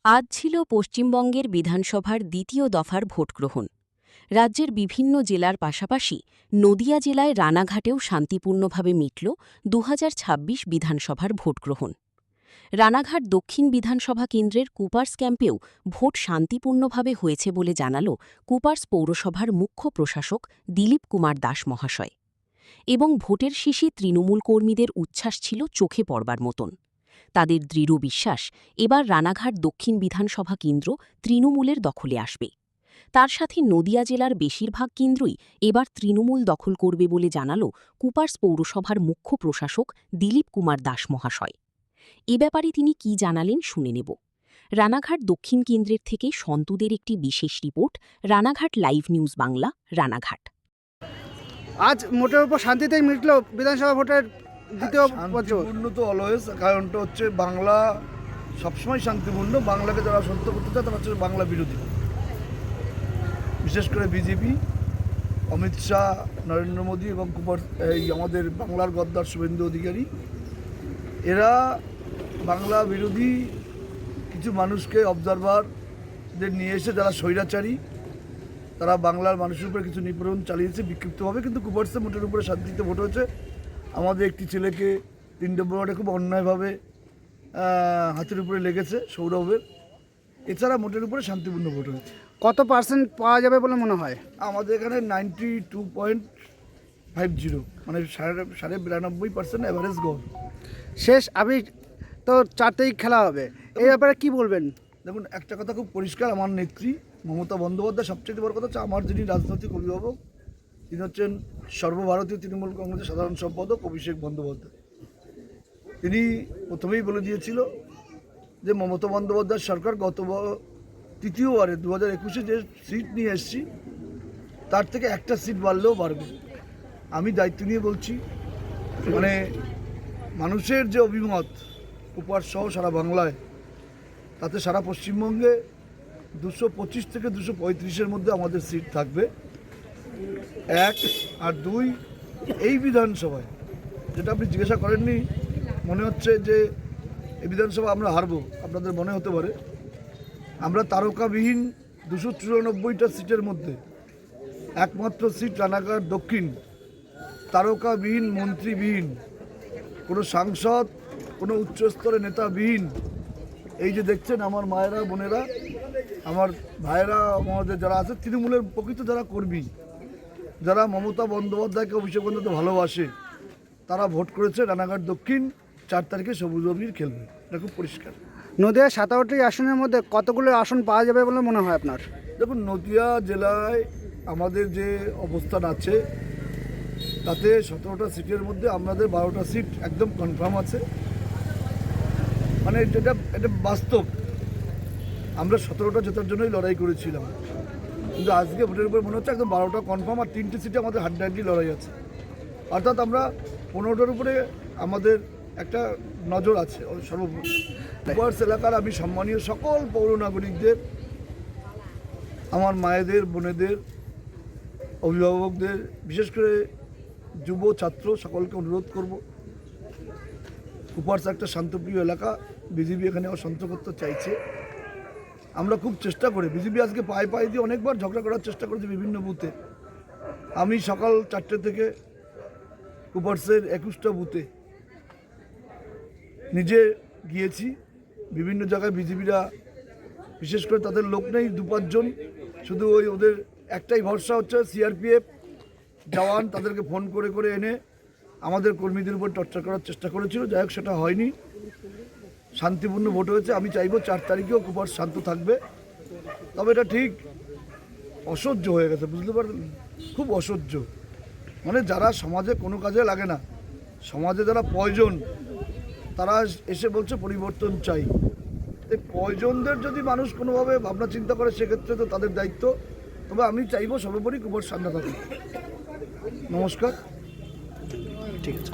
আজ ছিল পশ্চিমবঙ্গের বিধানসভার দ্বিতীয় দফার ভোটগ্রহণ। রাজ্যের বিভিন্ন জেলার পাশাপাশি নদিয়া জেলায় রানাঘাটেও শান্তিপূর্ণভাবে মিটল ২০২৬ বিধানসভার ভোটগ্রহণ। রানাঘাট দক্ষিণ বিধানসভা কেন্দ্রের কুপার্স ক্যাম্পেও ভোট শান্তিপূর্ণভাবে হয়েছে বলে জানাল কুপার্স পৌরসভার মুখ্য প্রশাসক দিলীপ কুমার দাস মহাশয়। এবং ভোটের শেষে তৃণমূল কর্মীদের উচ্ছ্বাস ছিল চোখে পড়বার মতন। তাদের দৃঢ় বিশ্বাস, এবার রানাঘাট দক্ষিণ বিধানসভা কেন্দ্র তৃণমূলের দখলে আসবে। তার সাথে নদিয়া জেলার বেশিরভাগ কেন্দ্রই এবার তৃণমূল দখল করবে বলে জানাল কুপার্স পৌরসভার মুখ্য প্রশাসক দিলীপ কুমার দাস মহাশয়। এ ব্যাপারে তিনি কি জানালেন শুনে নেব। রানাঘাট দক্ষিণ কেন্দ্রের থেকে সন্তুদের একটি বিশেষ report, Ranaghat live news Bangla, Ranaghat. আজ মোটের উপর শান্তিতেই মিটল বিধানসভা ভোটের দ্বিতীয় বছর। শান্তিপূর্ণ তো অলওয়েজ, কারণটা হচ্ছে বাংলা সবসময় শান্তিপূর্ণ। বাংলাকে যারা সত্য করতে চায় তারা হচ্ছে বাংলা বিরোধী, বিশেষ করে বিজেপি, অমিত শাহ, নরেন্দ্র মোদী এবং এই আমাদের বাংলার গদ্দার শুভেন্দু অধিকারী। এরা বাংলা বিরোধী কিছু মানুষকে অবজারভারদের নিয়ে এসে যারা স্বৈরাচারী, তারা বাংলার মানুষের উপরে কিছু নিপীড়ন চালিয়েছে বিক্ষিপ্তভাবে। কিন্তু কুপার্সে ভোটের উপরে শান্তিতে ভোট হয়েছে। আমাদের একটি ছেলেকে ৩ নম্বর ওয়ার্ডে খুব অন্যায়ভাবে হাতের উপরে লেগেছে সৌরভের। এছাড়া ভোটের উপরে শান্তিপূর্ণ ভোট হয়েছে। কত পার্সেন্ট পাওয়া যাবে বলে মনে হয়? আমাদের এখানে 92.50, মানে 92.5% অ্যাভারেজ গোল। শেষ আমি তো 4 তারিখ খেলা হবে, এই ব্যাপারে কি বলবেন? দেখুন, একটা কথা খুব পরিষ্কার, আমার নেত্রী মমতা বন্দ্যোপাধ্যায়, সবচেয়ে বড় কথা হচ্ছে আমার যিনি রাজনৈতিক অভিভাবক, তিনি হচ্ছেন সর্বভারতীয় তৃণমূল কংগ্রেসের সাধারণ সম্পাদক অভিষেক বন্দ্যোপাধ্যায়। তিনি প্রথমেই বলে দিয়েছিল যে মমতা বন্দ্যোপাধ্যায় সরকার গত তৃতীয়বারে 2021-এ যে সিট নিয়ে এসেছি তার থেকে একটা সিট বাড়লেও বাড়বে। আমি দায়িত্ব নিয়ে বলছি, মানে মানুষের যে অভিমত কুপার্স সহ সারা বাংলায়, তাতে সারা পশ্চিমবঙ্গে 225 থেকে 235-এর মধ্যে আমাদের সিট থাকবে। 1 আর 2, এই বিধানসভায় যেটা আপনি জিজ্ঞাসা করেননি, মনে হচ্ছে যে এই বিধানসভা আমরা হারবো, আপনাদের মনে হতে পারে। আমরা তারকাবিহীন 294টা সিটের মধ্যে একমাত্র সিট রানাঘাট দক্ষিণ, তারকাবিহীন, মন্ত্রীবিহীন, কোনো সাংসদ, কোনো উচ্চস্তরের নেতাবিহীন। এই যে দেখছেন আমার মায়েরা, বোনেরা, আমার ভাইয়েরা, আমাদের যারা আছে তৃণমূলের প্রকৃত যারা কর্মী, যারা মমতা বন্দ্যোপাধ্যায়কে, অভিষেক বন্দ্যোপাধ্যায় ভালোবাসে, তারা ভোট করেছে রানাঘাট দক্ষিণ 4 তারিখে সবুজ অবীর খেলবে। এটা খুব পরিষ্কার। নদিয়া 17টি আসনের মধ্যে কতগুলো আসন পাওয়া যাবে বলে মনে হয় আপনার? দেখুন, নদিয়া জেলায় আমাদের যে অবস্থান আছে তাতে 17টা সিটের মধ্যে আমাদের 12টা সিট একদম কনফার্ম আছে। মানে এটা বাস্তব। আমরা 17টা জেতার জন্যই লড়াই করেছিলাম, কিন্তু আজকে ভোটের উপর মনে হচ্ছে একদম 12টা কনফার্ম, আর 3টে সিটে আমাদের হাড্ডাহাড্ডি লড়াই আছে। অর্থাৎ আমরা 15টার উপরে আমাদের একটা নজর আছে সর্বোপরি। কুপার্স এলাকার আমি সম্মানীয় সকল পৌর নাগরিকদের, আমার মায়েদের, বোনেদের, অভিভাবকদের, বিশেষ করে যুব ছাত্র সকলকে অনুরোধ করব, কুপার্স একটা শান্তপ্রিয় এলাকা। বিজেপি এখানে অশান্ত করতে চাইছে। আমরা খুব চেষ্টা করি, বিজেপি আজকে পায়ে পায়ে দিয়ে অনেকবার ঝগড়া করার চেষ্টা করেছে বিভিন্ন বুথে। আমি সকাল 4টে থেকে কুপার্সের 21টা বুথে নিজে গিয়েছি। বিভিন্ন জায়গায় বিজেপিরা, বিশেষ করে তাদের লোক নেই 2-5 জন, শুধু ওদের একটাই ভরসা হচ্ছে সিআরপিএফ জওয়ান, তাদেরকে ফোন করে করে এনে আমাদের কর্মীদের উপর টর্চার করার চেষ্টা করেছিল। যাই হোক, সেটা হয়নি, শান্তিপূর্ণ ভোট হয়েছে। আমি চাইবো 4 তারিখেও কুপার্স শান্ত থাকবে। তবে এটা ঠিক অসহ্য হয়ে গেছে, বুঝতে পারলেন? খুব অসহ্য। মানে যারা সমাজে কোনো কাজে লাগে না, সমাজে যারা প্রয়োজন, তারা এসে বলছে পরিবর্তন চাই। এই প্রয়োজনদের যদি মানুষ কোনোভাবে ভাবনা চিন্তা করে, সেক্ষেত্রে তো তাদের দায়িত্ব। তবে আমি চাইবো সর্বোপরি কুপার্স শান্ত থাকুক। নমস্কার। ঠিক আছে।